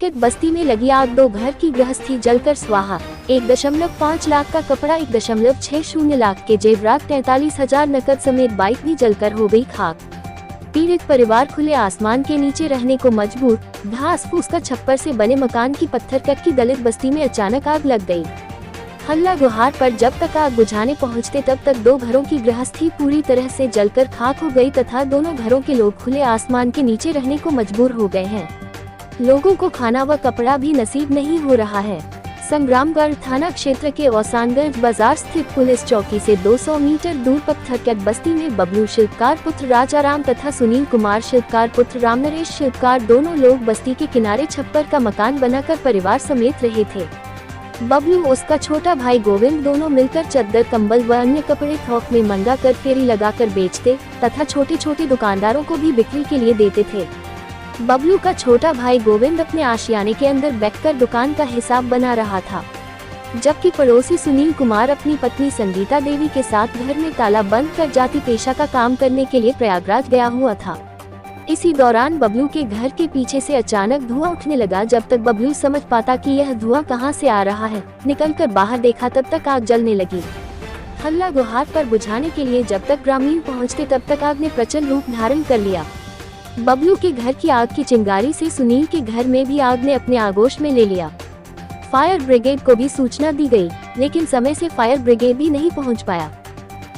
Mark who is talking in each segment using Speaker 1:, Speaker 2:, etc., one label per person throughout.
Speaker 1: पत्थरकट बस्ती में लगी आग, 2 घर की गृहस्थी जलकर स्वाहा। 1.5 लाख का कपड़ा, 1.60 लाख के जेवरात, 43,000 नकद समेत बाइक भी जलकर हो गई खाक। पीड़ित परिवार खुले आसमान के नीचे रहने को मजबूर। घास फूस का छप्पर से बने मकान की पत्थरकट की दलित बस्ती में अचानक आग लग गई। हल्ला गुहार पर जब तक आग बुझाने पहुंचते तब तक 2 घरों की गृहस्थी पूरी तरह से जलकर खाक हो गई तथा दोनों घरों के लोग खुले आसमान के नीचे रहने को मजबूर हो गए हैं। लोगों को खाना व कपड़ा भी नसीब नहीं हो रहा है। संग्रामगढ़ थाना क्षेत्र के औसानगंज बाजार स्थित पुलिस चौकी से 200 मीटर दूर पत्थरकट बस्ती में बबलू शिल्पकार पुत्र राजाराम तथा सुनील कुमार शिल्पकार पुत्र रामनरेश शिल्पकार दोनों लोग बस्ती के किनारे छप्पर का मकान बनाकर परिवार समेत रहे थे। बबलू उसका छोटा भाई गोविंद दोनों मिलकर चद्दर, कंबल व अन्य कपड़े थोक में मंगा कर फेरी लगाकर बेचते तथा छोटे छोटे दुकानदारों को भी बिक्री के लिए देते थे। बबलू का छोटा भाई गोविंद अपने आशियाने के अंदर बैठकर दुकान का हिसाब बना रहा था, जबकि पड़ोसी सुनील कुमार अपनी पत्नी संगीता देवी के साथ घर में ताला बंद कर जाति पेशा का काम करने के लिए प्रयागराज गया हुआ था। इसी दौरान बबलू के घर के पीछे से अचानक धुआं उठने लगा। जब तक बबलू समझ पाता कि यह धुआं कहां से आ रहा है, निकलकर बाहर देखा तब तक आग जलने लगी। हल्ला गुहार पर बुझाने के लिए जब तक ग्रामीण पहुंचते तब तक आग ने प्रचंड रूप धारण कर लिया। बबलू के घर की आग की चिंगारी से सुनील के घर में भी आग ने अपने आगोश में ले लिया। फायर ब्रिगेड को भी सूचना दी गई, लेकिन समय से फायर ब्रिगेड भी नहीं पहुंच पाया,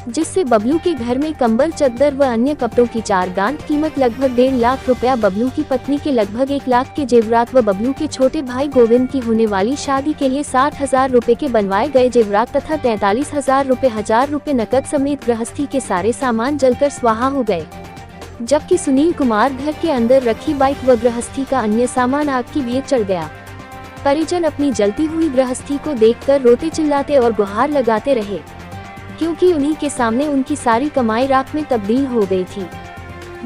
Speaker 1: जिससे बबलू के घर में कंबल, चद्दर व अन्य कपड़ों की 4 गांठ कीमत लगभग 1.5 लाख रुपया, बबलू की पत्नी के लगभग 1 लाख के जेवरात व बबलू के छोटे भाई गोविंद की होने वाली शादी के लिए 60,000 रुपए के बनवाए गए जेवरात तथा 43,000 रुपए, 1,000 रुपए नकद समेत गृहस्थी के सारे सामान जलकर स्वाहा हो गए। जबकि सुनील कुमार घर के अंदर रखी बाइक व गृहस्थी का अन्य सामान आग की भेंट चढ़ गया। परिजन अपनी जलती हुई गृहस्थी को देखकर रोते चिल्लाते और गुहार लगाते रहे, क्योंकि उन्हीं के सामने उनकी सारी कमाई राख में तब्दील हो गई थी।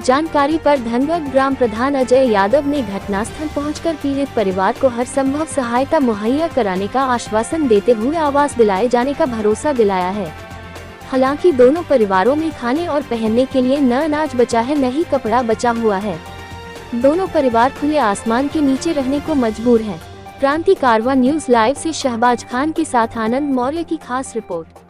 Speaker 1: जानकारी पर धनगढ़ ग्राम प्रधान अजय यादव ने घटनास्थल पहुंचकर पीड़ित परिवार को हर संभव सहायता मुहैया कराने का आश्वासन देते हुए आवास दिलाए जाने का भरोसा दिलाया है। हालांकि दोनों परिवारों में खाने और पहनने के लिए न अनाज बचा है, न ही कपड़ा बचा हुआ है। दोनों परिवार खुले आसमान के नीचे रहने को मजबूर हैं। क्रांति कारवां न्यूज लाइव से शहबाज खान के साथ आनंद मौर्य की खास रिपोर्ट।